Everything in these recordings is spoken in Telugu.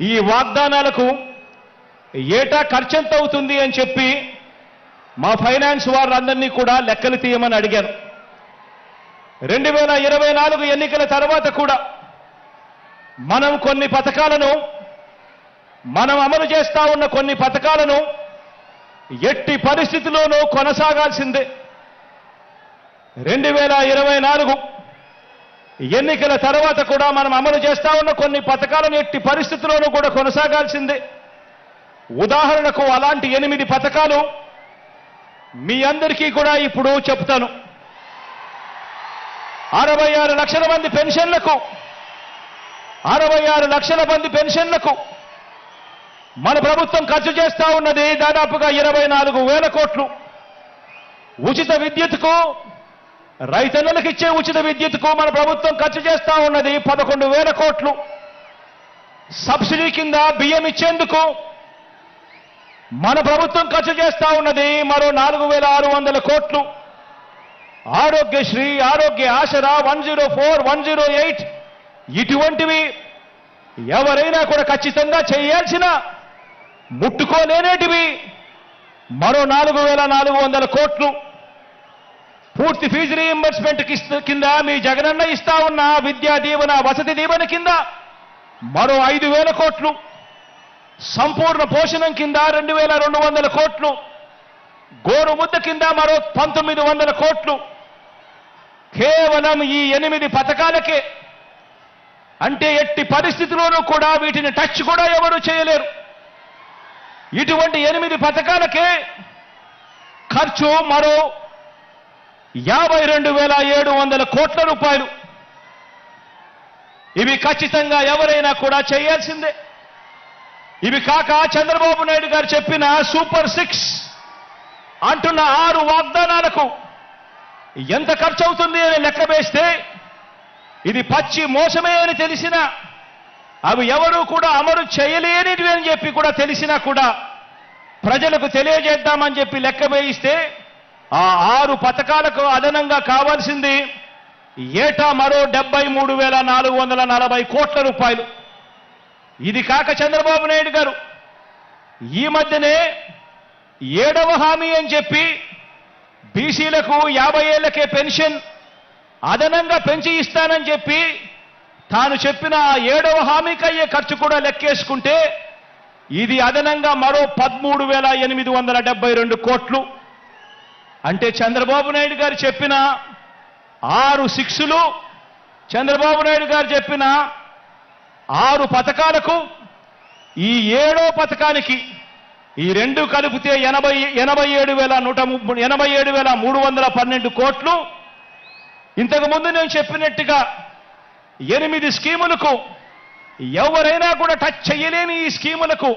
ఈ వాగ్దానాలకు ఏటా ఖర్చెంత అవుతుంది అని చెప్పి మా ఫైనాన్స్ వారందరినీ కూడా లెక్కలు తీయమని అడిగాను. 2024 ఎన్నికల తర్వాత కూడా మనం కొన్ని పథకాలను అమలు చేస్తా ఉన్న కొన్ని పథకాలను ఎట్టి పరిస్థితిలోనూ కొనసాగాల్సిందే. 2024 ఎన్నికల తర్వాత కూడా మనం అమలు చేస్తా ఉన్న కొన్ని పథకాలను ఎట్టి పరిస్థితుల్లోనూ కూడా కొనసాగాల్సిందే. ఉదాహరణకు అలాంటి 8 పథకాలు మీ అందరికీ కూడా ఇప్పుడు చెప్తాను. 66 లక్షల మంది పెన్షన్లకు 66 లక్షల మంది పెన్షన్లకు మన ప్రభుత్వం ఖర్చు చేస్తా ఉన్నది దాదాపుగా 24,000 కోట్లు. ఉచిత విద్యుత్కు రైతన్నలకు ఇచ్చే ఉచిత విద్యుత్కు మన ప్రభుత్వం ఖర్చు చేస్తా ఉన్నది 11,000 కోట్లు. సబ్సిడీ కింద బియ్యం ఇచ్చేందుకు మన ప్రభుత్వం ఖర్చు చేస్తా ఉన్నది మరో 4,600 కోట్లు. ఆరోగ్యశ్రీ, ఆరోగ్య ఆసరా, 104, 108 ఇటువంటివి ఎవరైనా కూడా ఖచ్చితంగా చేయాల్సిన ముట్టుకోలేనేటివి మరో 4,400 కోట్లు. పూర్తి ఫీజు రీయింబర్స్మెంట్ కింద మీ జగనన్న ఇస్తా ఉన్న విద్యా దీవెన, వసతి దీవెన కింద మరో 5,000 కోట్లు. సంపూర్ణ పోషణం కింద 2,200 కోట్లు. గోరు ముద్ద కింద మరో 1,900 కోట్లు. కేవలం ఈ 8 పథకాలకే. అంటే ఎట్టి పరిస్థితిలోనూ కూడా వీటిని టచ్ కూడా ఎవరు చేయలేరు. ఇటువంటి 8 పథకాలకే ఖర్చు మరో 52,700 కోట్ల రూపాయలు. ఇవి ఖచ్చితంగా ఎవరైనా కూడా చేయాల్సిందే. ఇవి కాక చంద్రబాబు నాయుడు గారు చెప్పిన సూపర్ 6 అంటున్న 6 వాగ్దానాలకు ఎంత ఖర్చు అవుతుంది అని లెక్క వేస్తే ఇది పచ్చి మోసమే అని తెలిసినా, అవి ఎవరూ కూడా అమలు చేయలేనివి అని చెప్పి కూడా తెలిసినా కూడా ప్రజలకు తెలియజేద్దామని చెప్పి లెక్క వేయిస్తే ఆ 6 పథకాలకు అదనంగా కావాల్సింది ఏటా మరో 73,440 కోట్ల రూపాయలు. ఇది కాక చంద్రబాబు నాయుడు గారు ఈ మధ్యనే 7వ హామీ అని చెప్పి బీసీలకు 50 ఏళ్లకే పెన్షన్ అదనంగా పెంచి ఇస్తానని చెప్పి తాను చెప్పిన 7వ హామీకి అయ్యే ఖర్చు కూడా లెక్కేసుకుంటే ఇది అదనంగా మరో 13,872 కోట్లు. అంటే చంద్రబాబు నాయుడు గారు చెప్పిన 6 6లు, చంద్రబాబు నాయుడు గారు చెప్పిన 6 పథకాలకు ఈ 7వ పథకానికి ఈ రెండు కలిపితే 87,312 కోట్లు. ఇంతకుముందు నేను చెప్పినట్టుగా 8 స్కీములకు ఎవరైనా కూడా టచ్ చేయలేని ఈ స్కీములకు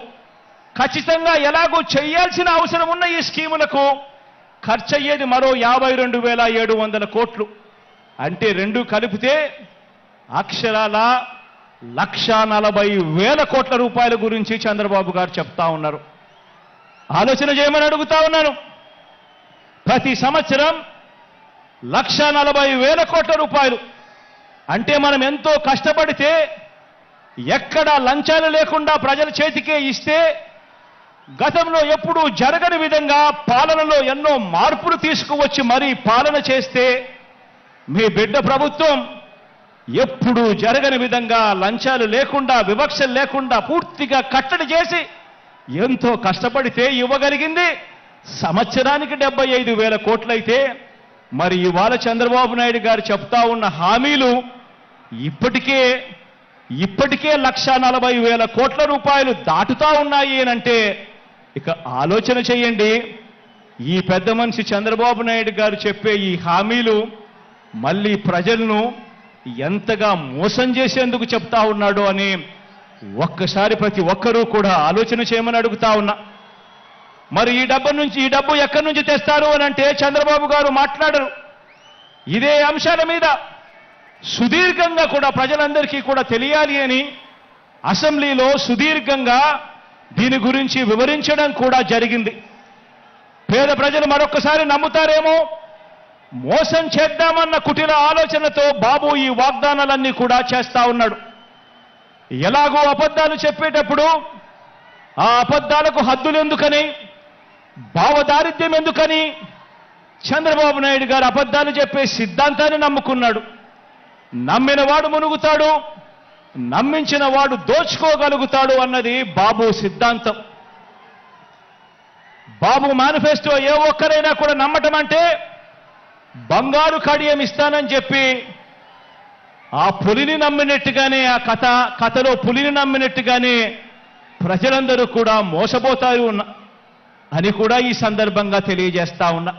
ఖచ్చితంగా ఎలాగో చేయాల్సిన అవసరం ఉన్న ఈ స్కీములకు ఖర్చు అయ్యేది మరో 52,700 కోట్లు. అంటే రెండు కలిపితే అక్షరాల 1,40,000 కోట్ల రూపాయల గురించి చంద్రబాబు గారు చెప్తా ఉన్నారు. ఆలోచన చేయమని అడుగుతా ఉన్నాను. ప్రతి సంవత్సరం 1,40,000 కోట్ల రూపాయలు అంటే మనం ఎంతో కష్టపడితే ఎక్కడ లంచాలు లేకుండా ప్రజల చేతికే ఇస్తే గతంలో ఎప్పుడూ జరగని విధంగా పాలనలో ఎన్నో మార్పులు తీసుకువచ్చి మరీ పాలన చేస్తే మీ బిడ్డ ప్రభుత్వం ఎప్పుడూ జరగని విధంగా లంచాలు లేకుండా, వివక్షలు లేకుండా పూర్తిగా కట్టడి చేసి ఎంతో కష్టపడితే ఇవ్వగలిగింది సంవత్సరానికి 75,000 కోట్లయితే మరి ఇవాళ చంద్రబాబు నాయుడు గారు చెప్తా ఉన్న హామీలు ఇప్పటికే 1,40,000 కోట్ల రూపాయలు దాటుతా ఉన్నాయి అంటే ఇక ఆలోచన చేయండి. ఈ పెద్ద మనిషి చంద్రబాబు నాయుడు గారు చెప్పే ఈ హామీలు మళ్ళీ ప్రజలను ఎంతగా మోసం చేసేందుకు చెప్తా ఉన్నాడు అని ఒక్కసారి ప్రతి ఒక్కరూ కూడా ఆలోచన చేయమని అడుగుతా ఉన్నా. మరి ఈ డబ్బు ఎక్కడి నుంచి తెస్తారు అని అంటే చంద్రబాబు గారు మాట్లాడరు. ఇదే అంశాల మీద సుదీర్ఘంగా కూడా ప్రజలందరికీ కూడా తెలియాలి అని అసెంబ్లీలో సుదీర్ఘంగా దీని గురించి వివరించడం కూడా జరిగింది. పేద ప్రజలు మరొక్కసారి నమ్ముతారేమో, మోసం చేద్దామన్న కుటిల ఆలోచనతో బాబు ఈ వాగ్దానాలన్నీ కూడా చేస్తా ఉన్నాడు. ఎలాగో అబద్ధాలు చెప్పేటప్పుడు ఆ అబద్ధాలకు హద్దులు ఎందుకని, భావదారిద్ర్యం ఎందుకని చంద్రబాబు నాయుడు గారు అబద్ధాలు చెప్పే సిద్ధాంతాన్ని నమ్ముకున్నాడు. నమ్మినవాడు మునుగుతాడు, నమ్మించిన వాడు దోచుకోగలుగుతాడు అన్నది బాబు సిద్ధాంతం. బాబు మేనిఫెస్టో ఏ ఒక్కరైనా కూడా నమ్మటం అంటే బంగారు కడియం ఇస్తానని చెప్పి ఆ పులిని నమ్మినట్టుగానే, ఆ కథలో పులిని నమ్మినట్టుగానే ప్రజలందరూ కూడా మోసపోతారు అని కూడా ఈ సందర్భంగా తెలియజేస్తా ఉన్నా.